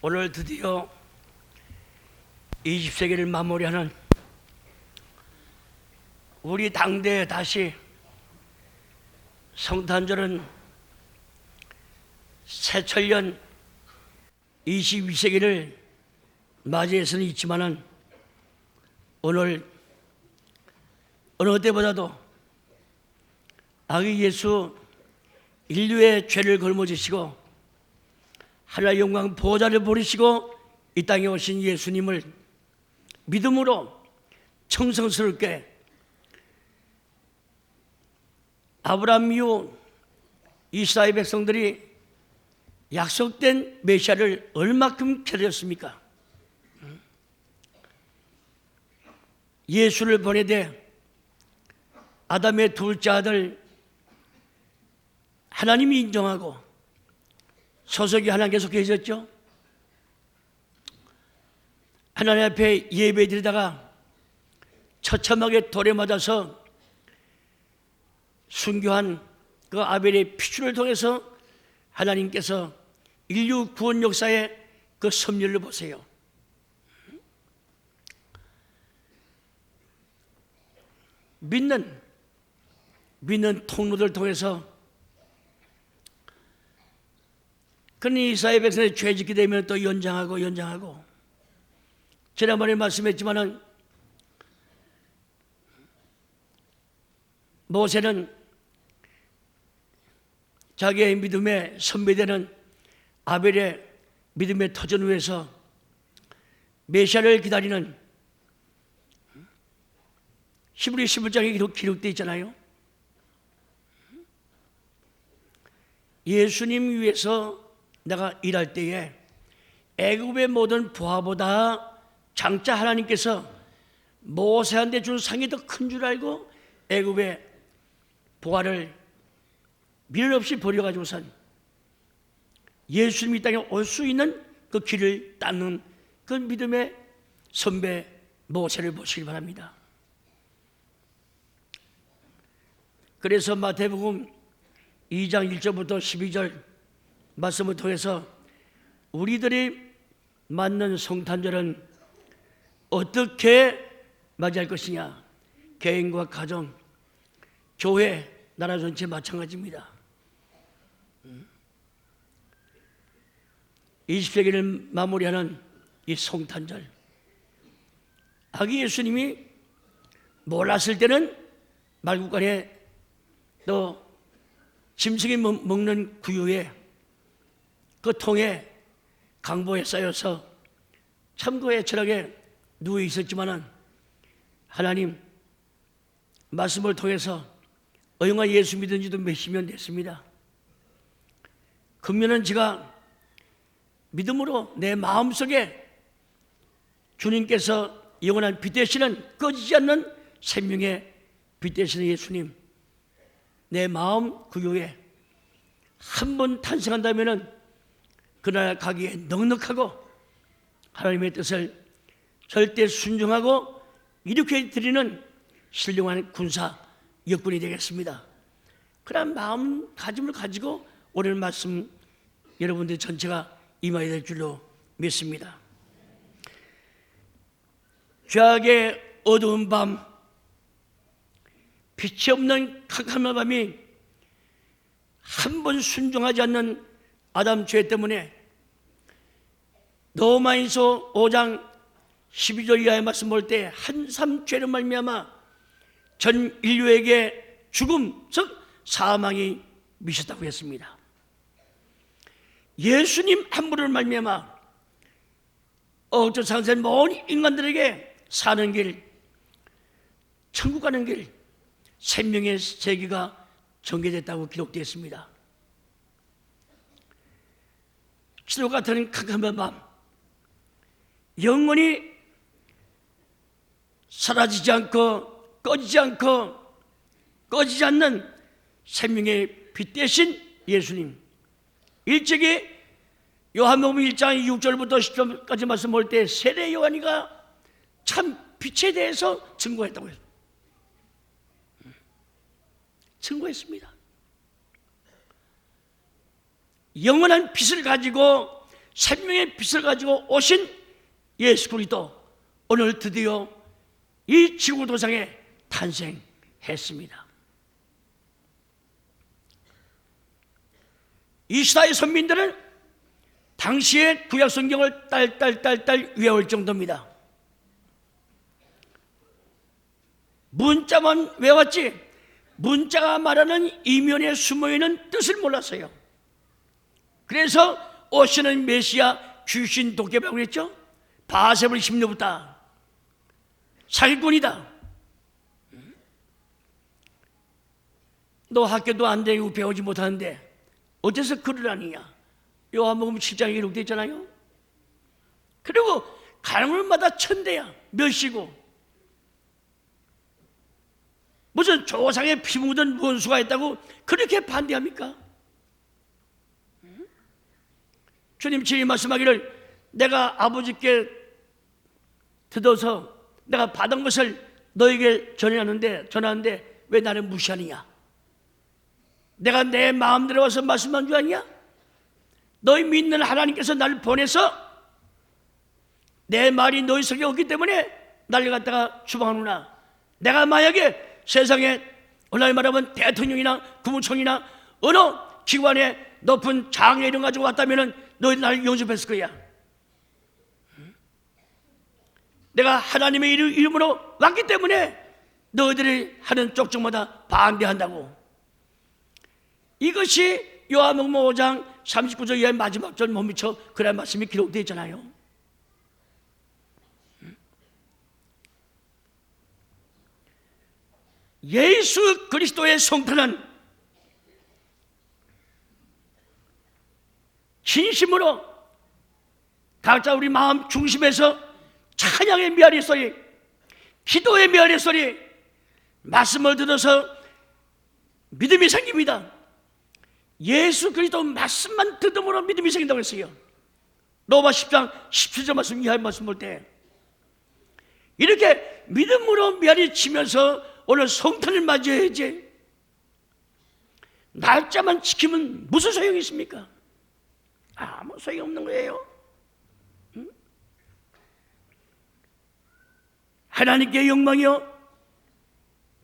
오늘 드디어 20세기를 마무리하는 우리 당대에 다시 성탄절은 새철년 22세기를 맞이해서는 있지만은 오늘 어느 때보다도 아기 예수 인류의 죄를 걸머지시고 하나님의 영광 보좌를 버리시고 이 땅에 오신 예수님을 믿음으로 정성스럽게 아브라함 이후 이스라엘 백성들이 약속된 메시아를 얼마큼 기다렸습니까? 예수를 보내되 아담의 둘째 아들 하나님이 인정하고 소속이 하나님께서 계셨죠. 하나님 앞에 예배 드리다가 처참하게 돌에 맞아서 순교한 그 아벨의 피줄을 통해서 하나님께서 인류 구원 역사의 그 섭리를 보세요. 믿는 통로들 통해서 그러니 이스라엘 백성이 죄 짓게 되면 또 연장하고 지난번에 말씀했지만은 모세는 자기의 믿음의 선배되는 아벨의 믿음의 터전 위에서 메시아를 기다리는 히브리 11장에 기록되어 있잖아요. 예수님 위해서 내가 일할 때에 애굽의 모든 부하보다 장차 하나님께서 모세한테 준 상이 더 큰 줄 알고 애굽의 부하를 미련 없이 버려가지고선 예수님 이 땅에 올 수 있는 그 길을 닦는 그 믿음의 선배 모세를 보시기 바랍니다. 그래서 마태복음 2장 1절부터 12절 말씀을 통해서 우리들이 맞는 성탄절은 어떻게 맞이할 것이냐, 개인과 가정, 교회, 나라 전체 마찬가지입니다. 20세기를 마무리하는 이 성탄절, 아기 예수님이 몰랐을 때는 말국간에 또 짐승이 먹는 구유에 그 통에 강보에 쌓여서 참고 애처하게 누워 있었지만은 하나님 말씀을 통해서 어영아 예수 믿은 지도 몇십 년 됐습니다. 금년은 제가 믿음으로 내 마음속에 주님께서 영원한 빛 되시는 꺼지지 않는 생명의 빛 되시는 예수님, 내 마음 구유에 한 번 탄생한다면은 그날 가기에 넉넉하고 하나님의 뜻을 절대 순종하고 이렇게 드리는 신령한 군사 역군이 되겠습니다. 그런 마음가짐을 가지고 오늘 말씀 여러분들 전체가 임하게 될 줄로 믿습니다. 죄악의 어두운 밤, 빛이 없는 캄캄한 밤이 한 번 순종하지 않는 아담 죄 때문에 로마서 5장 12절 이하의 말씀 볼 때 한삼 죄로 말미암아 전 인류에게 죽음, 즉 사망이 미쳤다고 했습니다. 예수님 한 분을 말미암아 어쩌 상생 모든 인간들에게 사는 길, 천국 가는 길, 생명의 세계가 전개됐다고 기록되어 있습니다. 지도 같은 캄캄한 밤, 영원히 사라지지 않고 꺼지지 않는 생명의 빛 대신 예수님, 일찍이 요한복음 1장 6절부터 10절까지 말씀 볼 때 세례 요한이가 참 빛에 대해서 증거했다고 했습니다. 증거했습니다. 영원한 빛을 가지고 생명의 빛을 가지고 오신 예수 그리스도, 오늘 드디어 이 지구도상에 탄생했습니다. 이 시대의 선민들은 당시의 구약 성경을 딸딸 외울 정도입니다. 문자만 외웠지 문자가 말하는 이면에 숨어있는 뜻을 몰랐어요. 그래서 오시는 메시아 귀신 도깨비라고 했죠. 바세불 심리부터 사기꾼이다. 너 학교도 안 되고 배우지 못하는데 어째서 글을 아니냐. 요한복음 7장에 기록되어 있잖아요. 그리고 가물마다 천대야 몇이고 무슨 조상의 피 묻은 원수가 있다고 그렇게 반대합니까? 주님 친히 말씀하기를 내가 아버지께 듣어서 내가 받은 것을 너에게 전하는데 왜 나를 무시하느냐? 내가 내 마음대로 와서 말씀한 줄 아니냐? 너희 믿는 하나님께서 나를 보내서 내 말이 너희 속에 없기 때문에 나를 갖다가 추방하느나 내가 만약에 세상에 오늘 말하면 대통령이나 국무총리나 어느 기관에 높은 장애 이름 가지고 왔다면 너희 나를 용접했을 거야. 내가 하나님의 이름으로 왔기 때문에 너희들이 하는 쪽쪽마다 반대한다고. 이것이 요한복음 5장 39절 이하의 마지막 절 못 미쳐 그런 말씀이 기록되어 있잖아요. 예수 그리스도의 성탄은 진심으로 각자 우리 마음 중심에서 찬양의 메아리 소리, 기도의 메아리 소리, 말씀을 들어서 믿음이 생깁니다. 예수 그리스도 말씀만 듣음으로 믿음이 생긴다고 했어요. 로마 10장 17절 말씀 이하의 말씀 볼 때 이렇게 믿음으로 메아리 치면서 오늘 성탄을 맞이해야지. 날짜만 지키면 무슨 소용이 있습니까? 아무 소용이 없는 거예요. 하나님께 영광이요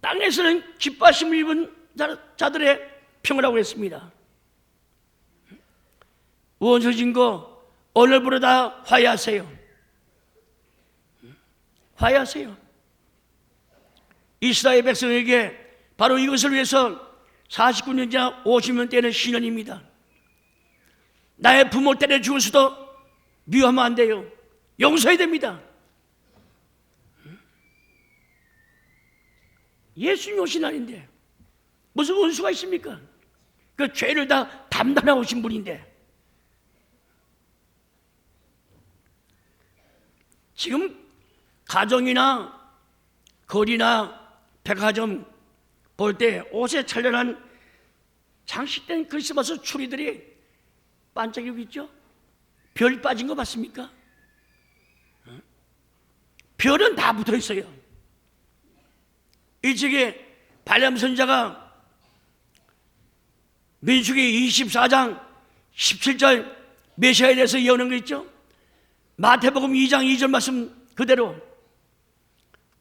땅에서는 기뻐하심을 입은 자들의 평화라고 했습니다. 원수진거 오늘부로 다 화해하세요. 화해하세요. 이스라엘 백성에게 바로 이것을 위해서 49년이나 50년 때는 신년입니다. 나의 부모 때려 죽을 수도 미워하면 안 돼요. 용서해야 됩니다. 예수님 오신 날인데 무슨 원수가 있습니까? 그 죄를 다 담당하고 오신 분인데 지금 가정이나 거리나 백화점 볼 때 옷에 찬란한 장식된 크리스마스 추리들이 반짝이고 있죠? 별 빠진 거 봤습니까? 별은 다 붙어 있어요. 일찍에 발람 선지자가 민수기 24장 17절 메시아에 대해서 예언한 거 있죠? 마태복음 2장 2절 말씀 그대로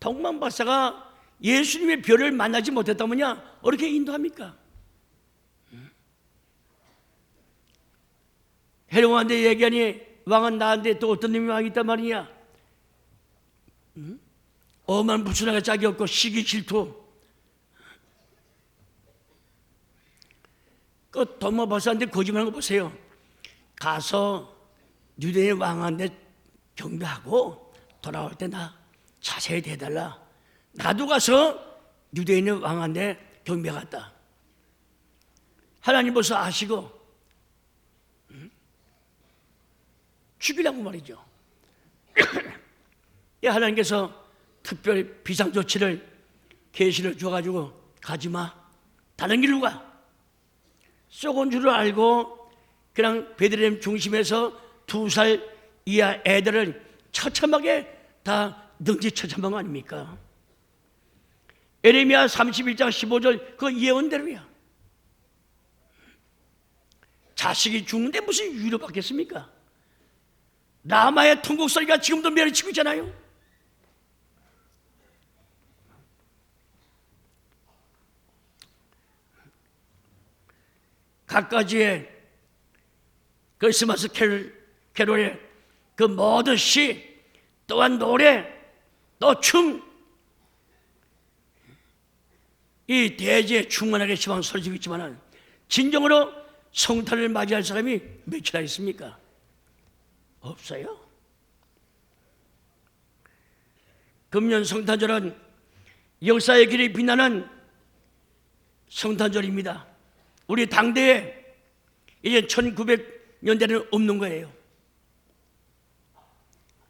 동방 박사가 예수님의 별을 만나지 못했다면야 어떻게 인도합니까? 헤롯한테 얘기하니 왕은 나한테 또 어떤 놈이 왕이 있단 말이냐? 엄한 불순하게 짝이 없고 시기 질투. 그 동방 박사한테 거짓말하는 거 보세요. 가서 유대인 왕한테 경배하고 돌아올 때 나 자세히 대달라. 나도 가서 유대인의 왕한테 경배 갔다. 하나님 벌써 아시고 죽이라고 말이죠. 하나님께서 특별 비상조치를 계시를 줘가지고 가지마, 다른 길로 가. 썩은 줄을 알고 그냥 베들레헴 중심에서 2살 이하 애들을 처참하게 다 능지처참한 거 아닙니까? 에레미야 31장 15절 그 예언대로야. 자식이 죽는데 무슨 위로 받겠습니까? 라마의 통곡 소리가 지금도 메어치고 있잖아요. 갖가지의 크리스마스 캐롤의 그 모든 시, 또한 노래, 또 춤, 이 대지에 충만하게 지방 소리지고 있지만 진정으로 성탄을 맞이할 사람이 몇이나 있습니까? 없어요. 금년 성탄절은 역사의 길이 빛나는 성탄절입니다. 우리 당대에 이제 1900년대는 없는 거예요.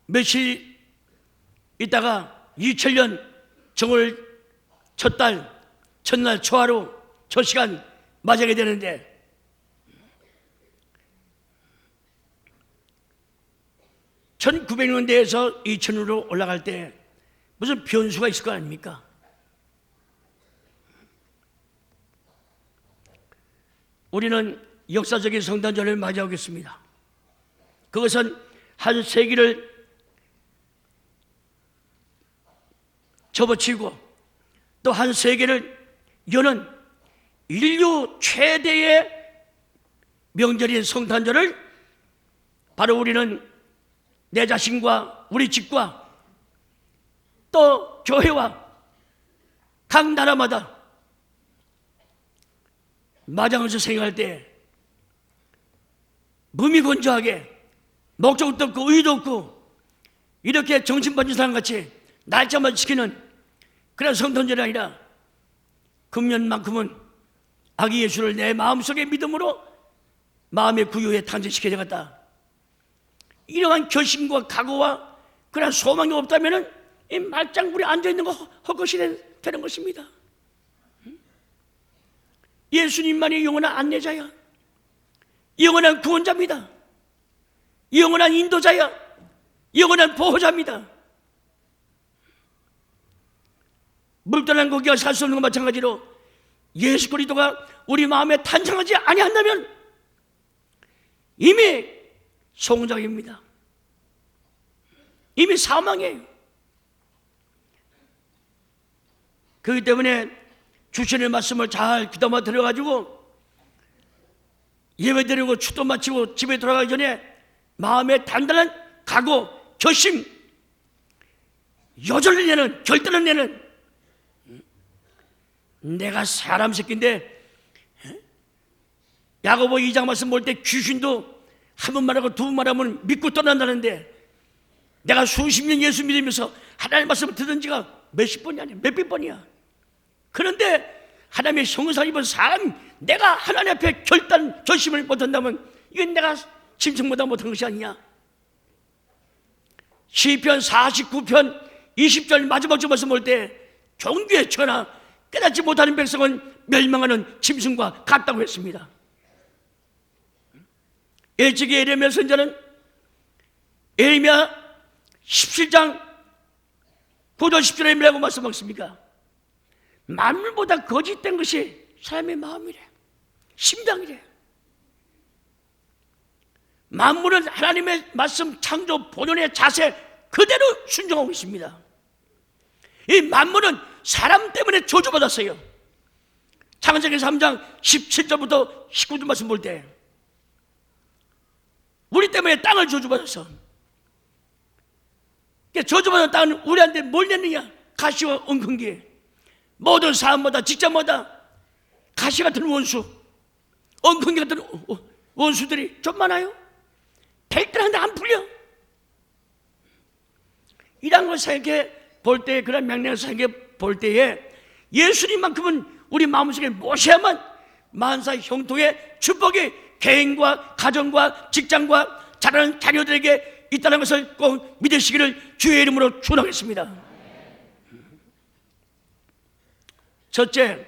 며칠 있다가 2000년 정월 첫날 초하루 첫 시간 맞이하게 되는데, (1900년대에서) 2000년으로 올라갈 때 무슨 변수가 있을 거 아닙니까? 우리는 역사적인 성탄절을 맞이하고 있습니다. 그것은 한 세기를 접어치고 또 한 세계를 여는 인류 최대의 명절인 성탄절을 바로 우리는 내 자신과 우리 집과 또 교회와 각 나라마다 맞이하면서 생각할 때 무미건조하게 목적도 없고 의의도 없고 이렇게 정신빠진 사람같이 날짜만 지키는 그런 성탄절이 아니라 금년만큼은 아기 예수를 내 마음속의 믿음으로 마음의 구유에 탄생시켜야 되겠다, 이러한 결심과 각오와 그런 소망이 없다면 이 말짱불에 앉아있는 거 헛것이 되는 것입니다. 예수님만이 영원한 안내자야, 영원한 구원자입니다, 영원한 인도자야, 영원한 보호자입니다. 물 떠난 고기가 살 수 없는 것 마찬가지로 예수 그리스도가 우리 마음에 탄생하지 아니한다면 이미 송장입니다. 이미 사망이에요. 그렇기 때문에 주신의 말씀을 잘 귀담아 들어가지고 예배 드리고 축도 마치고 집에 돌아가기 전에 마음에 단단한 각오, 결심, 여절을 내는, 결단을 내는, 내가 사람 새끼인데 야고보 2장 말씀 볼 때 귀신도 한 번 말하고 두 번 말하면 믿고 떠난다는데, 내가 수십 년 예수 믿으면서 하나님의 말씀을 듣은 지가 몇십 번이 아니야, 몇백 번이야. 그런데 하나님의 성사 입은 사람, 내가 하나님 앞에 결심을 못한다면 이건 내가 짐승보다 못한 것이 아니냐. 시편 49편 20절 마지막 절 말씀 볼 때 종교의 천하 깨닫지 못하는 백성은 멸망하는 짐승과 같다고 했습니다. 일찍이 예레미야 선지자는 예레미야 17장 9절 10절에 뭐라고 말씀하셨습니까? 만물보다 거짓된 것이 사람의 마음이래, 심장이래. 만물은 하나님의 말씀 창조 본연의 자세 그대로 순종하고 있습니다. 이 만물은 사람 때문에 저주받았어요. 창세기 3장 17절부터 19절 말씀 볼 때 우리 때문에 땅을 저주받았어. 저주받은 땅은 우리한테 뭘 냈느냐? 가시와 엉겅기. 모든 사람마다 직장마다 가시 같은 원수, 엉겅기 같은 원수들이 좀 많아요. 될 때는 안 풀려. 이런 걸 생각해 볼 때, 그런 명령을 생각해 볼 때에 예수님만큼은 우리 마음속에 모셔야만 만사 형통의 축복이 개인과 가정과 직장과 자라는 자녀들에게 있다는 것을 꼭 믿으시기를 주의 이름으로 축원하겠습니다. 첫째,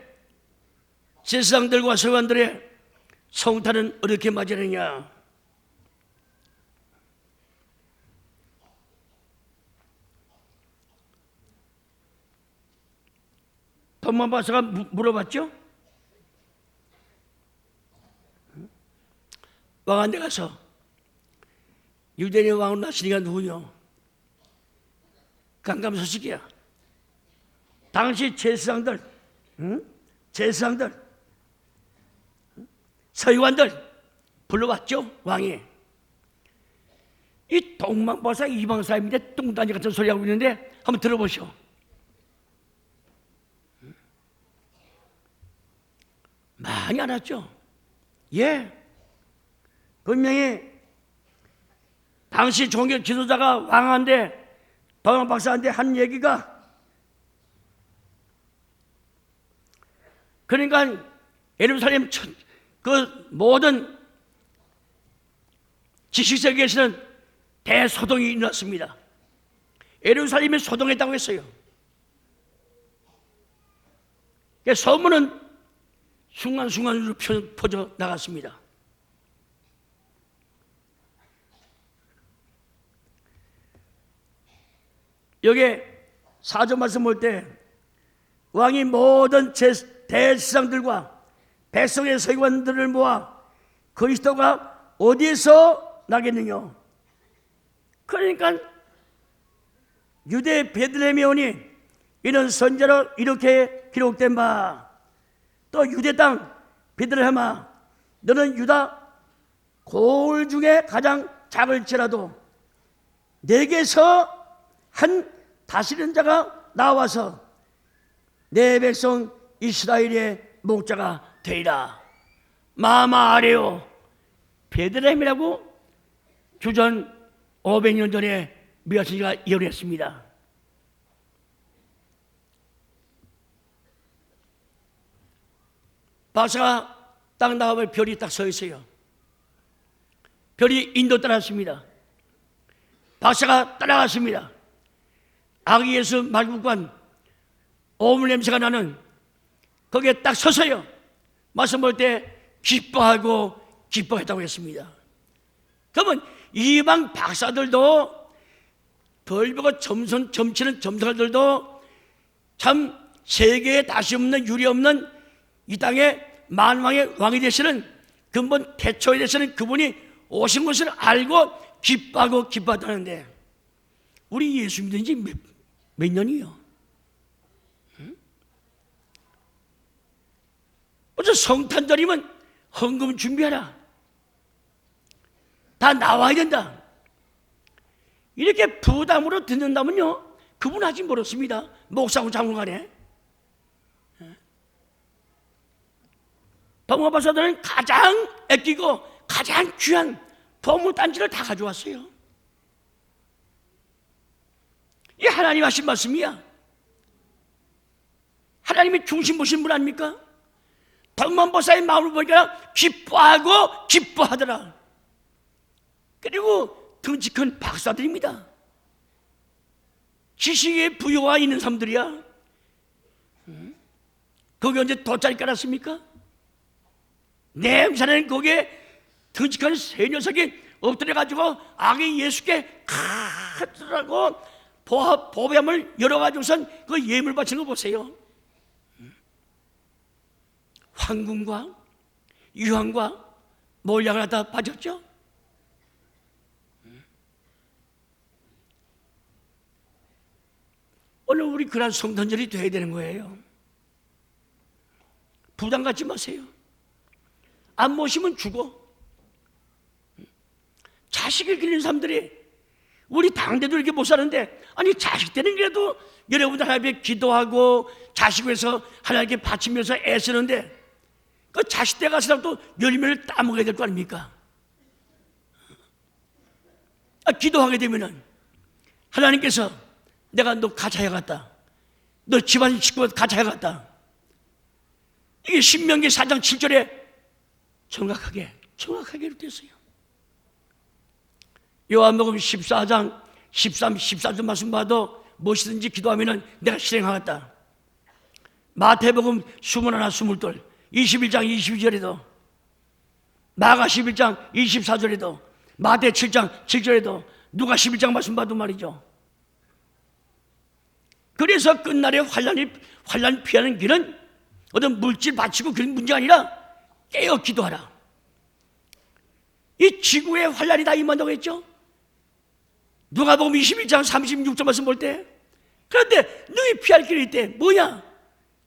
세상들과 서간들의 성탄은 어떻게 맞이하느냐? 톰마 박사가 물어봤죠? 왕한테 가서 유대인의 왕으로 나시니가 누구요? 감감서식이야. 당시 제사장들, 제사장들, 서기관들 불러왔죠, 왕이. 이 동방박사 이방사입니다. 뚱딴지 같은 소리 하고 있는데 한번 들어보시오. 많이 알았죠? 예. 분명히 당시 종교 지도자가 왕한테 동방박사한테 한 얘기가, 그러니까 예루살렘 그 모든 지식세계에서는 대소동이 일어났습니다. 예루살렘이 소동했다고 했어요. 소문은 순간순간으로 퍼져 나갔습니다. 여기에 4절 말씀 볼 때 왕이 모든 대제사장들과 백성의 서기관들을 모아 그리스도가 어디에서 나겠느냐. 그러니까 유대 베들레헴에 오니 이는 선지자로 이렇게 기록된 바, 또 유대 땅 베들레헴아 너는 유다 고을 중에 가장 작을지라도 내게서 한 다스리는 자가 나와서 내 백성 이스라엘의 목자가 되리라. 마마 아래요. 베들레헴이라고 주전 500년 전에 미화천지가 예언했습니다. 박사가 딱 나가면 별이 딱 서 있어요. 별이 인도 따랐습니다. 박사가 따라갔습니다. 아기 예수 말국관 오물 냄새가 나는 거기에 딱 서서요. 말씀 볼 때 기뻐하고 기뻐했다고 했습니다. 그러면 이방 박사들도 벌보고 점치는 점성들도 참 세계에 다시 없는 유리 없는 이 땅의 만왕의 왕이 되시는 근본 태초에 되시는 그분이 오신 것을 알고 기뻐하고 기뻐하다는데, 우리 예수 믿은 지 몇 년이요? 어제 성탄절이면 헌금 준비하라. 다 나와야 된다. 이렇게 부담으로 듣는다면요, 그분 아직 멀었습니다. 목사하고 장로간에. 동화박사들은 가장 아끼고 가장 귀한 보물단지를 다 가져왔어요. 이 하나님 하신 말씀이야. 하나님이 중심 보신 분 아닙니까? 동방박사의 마음을 보니까 기뻐하고 기뻐하더라. 그리고 덩치 큰 박사들입니다. 지식의 부여가 있는 사람들이야. 거기 언제 돗자리 깔았습니까? 냄새는 거기에 덩치 큰 새 녀석이 엎드려가지고 아기 예수께 가더라고 보배함을 열어가지고선 그 예물 바치는 거 보세요. 황금과 유황과 몰약을 다 바쳤죠. 오늘 우리 그런 성탄절이 돼야 되는 거예요. 부담 갖지 마세요. 안 모시면 죽어. 자식을 기르는 사람들이 우리 당대도 이렇게 못 사는데, 아니 자식 되는 게라도 여러분들 하나님께 기도하고 자식 위해서 하나님께 바치면서 애쓰는데 그 자식 때 가서 또 열매를 따먹어야 될 거 아닙니까? 기도하게 되면은 하나님께서 내가 너 가차해갔다, 너 집안 식구 가차해갔다, 이게 신명기 4장 7절에 정확하게 이렇게 요 요한복음 14장 13, 14절 말씀 봐도 무엇이든지 기도하면 내가 실행하겠다. 마태복음 21, 22, 21장 22절에도, 마가 11장 24절에도, 마태 7장 7절에도, 누가 11장 말씀 봐도 말이죠. 그래서 끝날에 환란 피하는 길은 어떤 물질 바치고 그런 문제가 아니라 깨어 기도하라. 이 지구에 환란이 다 임한다고 했죠. 누가복음 21장 36절 말씀 볼 때, 그런데 너희 피할 길이 있대. 뭐냐?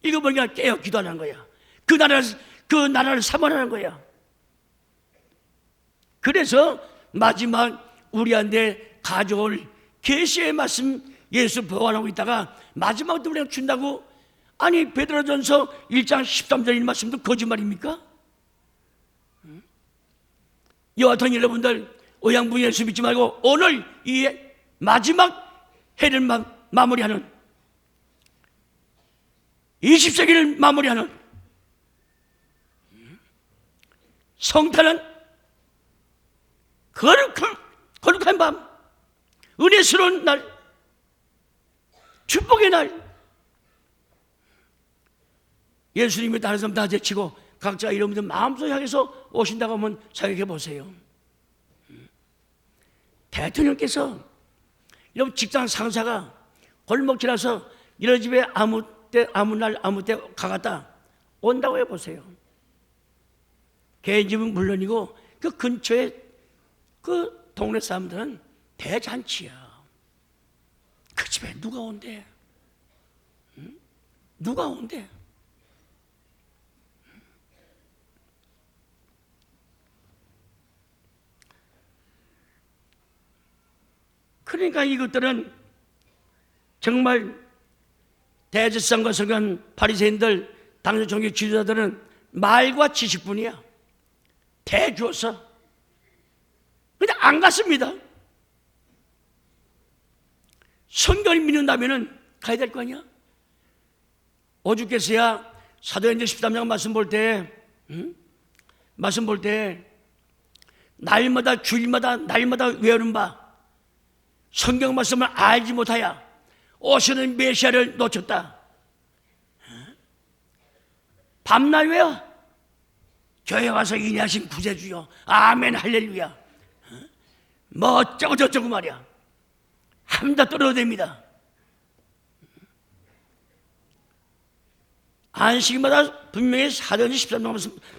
읽어보니까 깨어 기도하는 거야. 그 나라를 사모하는 거야. 그래서 마지막 우리한테 가져올 계시의 말씀 예수 보완하고 있다가 마지막 때 우리가 준다고, 아니 베드로전서 1장 13절 이 말씀도 거짓말입니까? 여하튼 여러분들 오양분 예수 믿지 말고 오늘 이 마지막 해를 마무리하는 20세기를 마무리하는 성탄은 거룩한 밤, 은혜스러운 날, 축복의 날, 예수님이 다른 사람 다 제치고 각자 여러분들 마음속에 향해서 오신다고 하면 생각해 보세요. 대통령께서 여러분 직장 상사가 골목 지나서 이런 집에 아무 날 아무 때 가갔다 온다고 해보세요. 개인 집은 물론이고 그 근처에 그 동네 사람들은 대잔치야. 그 집에 누가 온대? 누가 온대? 그러니까 이것들은 정말 대제사장과 서기관 바리새인들 당시 종교 지도자들은 말과 지식뿐이야. 대주어서 근데 안 갔습니다. 성경을 믿는다면 가야 될 거 아니야? 오죽했어야 사도행전 13장 말씀 볼 때 날마다 주일마다 날마다 외우는 바 성경 말씀을 알지 못하여 오시는 메시아를 놓쳤다. 밤날 외워. 교회 와서 인하신 구세주여 아멘 할렐루야. 뭐 어쩌고 저쩌고 말이야. 함다 떨어집니다. 안식일마다 분명히 사도행전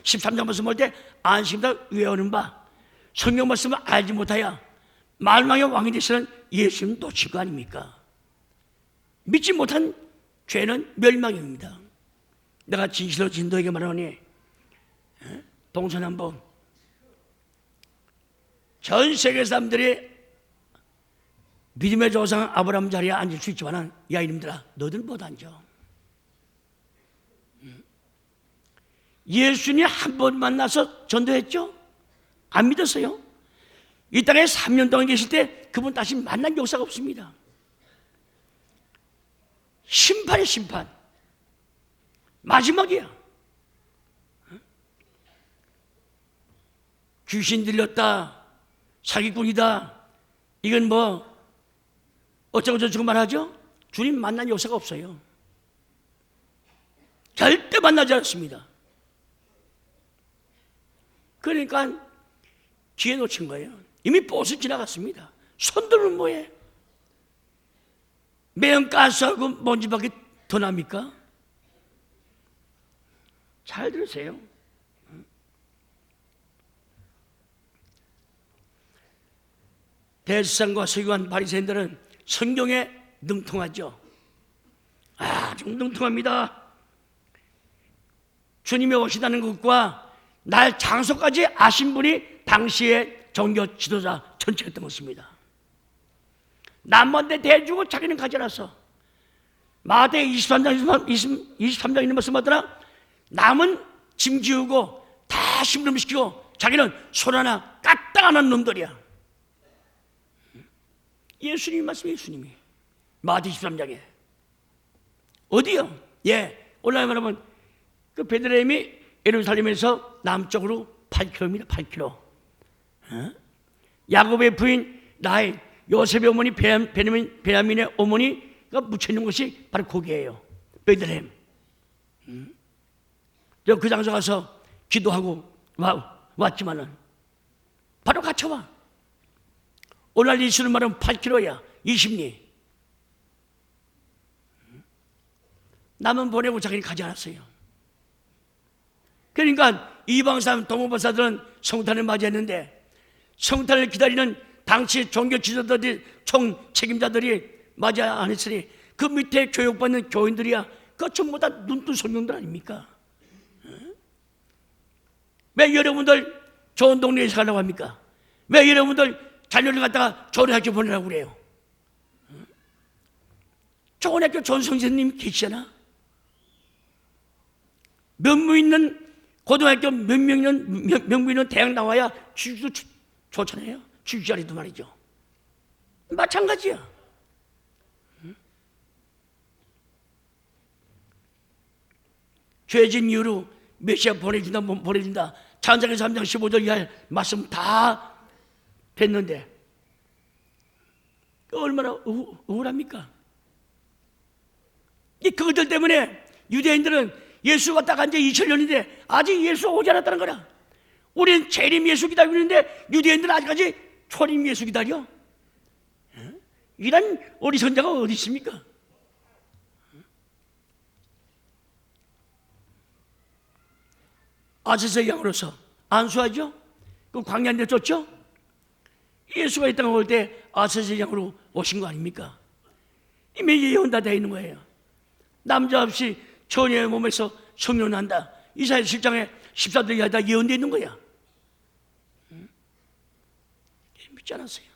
13장 말씀 볼 때 안식일마다 외우는 바 성경 말씀을 알지 못하여 만왕의 왕이 되시는 예수님 놓친 거 아닙니까? 믿지 못한 죄는 멸망입니다. 내가 진실로 진도에게 말하노니 동서남북 전 세계 사람들이 믿음의 조상 아브라함 자리에 앉을 수 있지만 야 이놈들아 너들 못 앉아. 예수님 한 번 만나서 전도했죠? 안 믿었어요? 이 땅에 3년 동안 계실 때 그분 다시 만난 역사가 없습니다. 심판의 심판 마지막이야. 귀신 들렸다 사기꾼이다 이건 뭐 어쩌고 저쩌고 말하죠? 주님 만난 역사가 없어요. 절대 만나지 않습니다. 그러니까 기회 놓친 거예요. 이미 버스 지나갔습니다. 손들면 뭐해? 매연 가스하고 먼지밖에 더 납니까? 잘 들으세요. 대제사장과 서기관 바리새인들은 성경에 능통하죠. 아주 능통합니다. 주님이 오시다는 것과 날 장소까지 아신 분이 당시의 종교 지도자 전체였던 것입니다. 남한테 대주고 자기는 가지 않았어. 마태복음 23장 있는 말씀 하더라. 남은 짐 지우고 다 심부름시키고 자기는 손 하나 까딱 안 하는 놈들이야. 예수님이 말씀 예수님이 마태복음 23장에 어디요? 예, 올라가 말하면 그 베들레헴이 예루살렘에서 남쪽으로 8km입니다. 8km. 야곱의 부인 라헬, 요셉의 어머니 베냐민의 어머니가 묻혀 있는 곳이 바로 거기에요. 베들레헴. 저 그 장소 가서 기도하고 왔지만은 바로 갇혀와. 오늘날 이수를 말하면 8km야. 20리. 남은 보내고 자기는 가지 않았어요. 그러니까 이방 사람 동방사들은 성탄을 맞이했는데 성탄을 기다리는 당시 종교 지도자들이, 총 책임자들이 맞아 안 했으니 그 밑에 교육받는 교인들이야 그 전부 다 눈뜬 손님들 아닙니까? 왜 여러분들 좋은 동네에서 가려고 합니까? 왜 여러분들 자녀를 갖다가 좋은 학교 보내라고 그래요? 좋은 학교 좋은 선생님 계시잖아. 명문 있는 고등학교 명문 있는 대학 나와야 취직도 좋잖아요. 취직 자리도 말이죠. 마찬가지야. 죄진 이후로 메시아 보내준다 못 보내준다 찬장에서 3장 15절 이하의 말씀 다 됐는데 얼마나 우울합니까? 그것들 때문에 유대인들은 예수가 딱 한 지 2000년인데 아직 예수 오지 않았다는 거라. 우리는 재림 예수 기다리고 있는데 유대인들은 아직까지 초림 예수 기다려? 이런 어리선자가 어디 있습니까? 아세스의 양으로서 안수하죠? 그 광야 내쫓죠? 예수가 이 땅에 올 때 아세스의 양으로 오신 거 아닙니까? 이미 예언 다 되어 있는 거예요. 남자 없이 처녀의 몸에서 성령 난다. 이사야 7장에 14절 이하에 다 예언되어 있는 거야. 믿지 않았어요.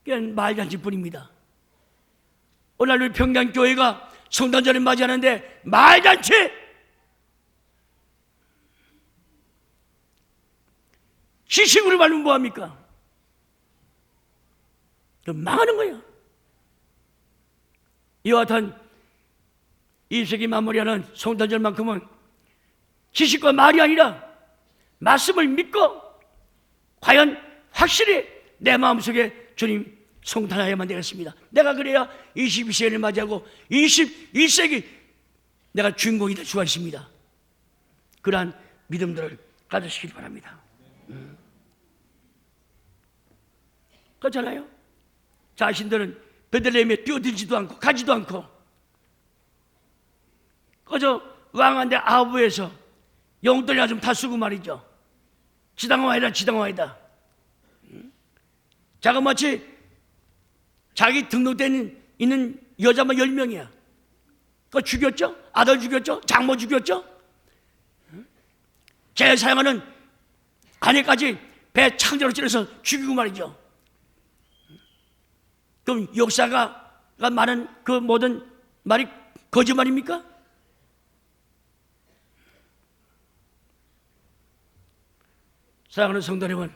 그냥 말잔치뿐입니다. 오늘 우리 평양교회가 성탄절을 맞이하는데 말잔치! 시식으로 말하면 뭐합니까? 망하는 거야. 이와 같은 20세기 마무리하는 성탄절만큼은 지식과 말이 아니라 말씀을 믿고 과연 확실히 내 마음속에 주님 성탄하여야만 되겠습니다. 내가 그래야 22세기를 맞이하고 21세기 내가 주인공이 될 수가 있습니다. 그러한 믿음들을 가지시길 바랍니다. 그렇잖아요. 자신들은 베들레헴에 뛰어들지도 않고 가지도 않고 그저 왕한테 아부에서 용돈이나 좀 다 쓰고 말이죠. 지당화이다 지당화이다. 자그마치 자기 등록된 있는 여자만 10명이야. 그거 죽였죠? 아들 죽였죠? 장모 죽였죠? 제일 사랑하는 아내까지 배 창자로 찔러서 죽이고 말이죠. 그럼 역사가 말하는 그 모든 말이 거짓말입니까? 사랑하는 성도 여러분,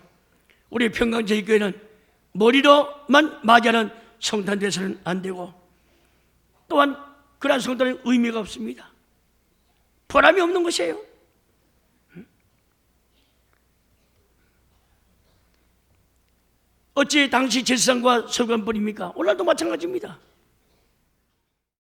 우리 평강제일교회는 머리로만 맞이하는 성탄 돼서는 안 되고 또한 그러한 성탄은 의미가 없습니다. 보람이 없는 것이에요. 어찌 당시 제사장과 서기관뿐입니까? 오늘도 마찬가지입니다.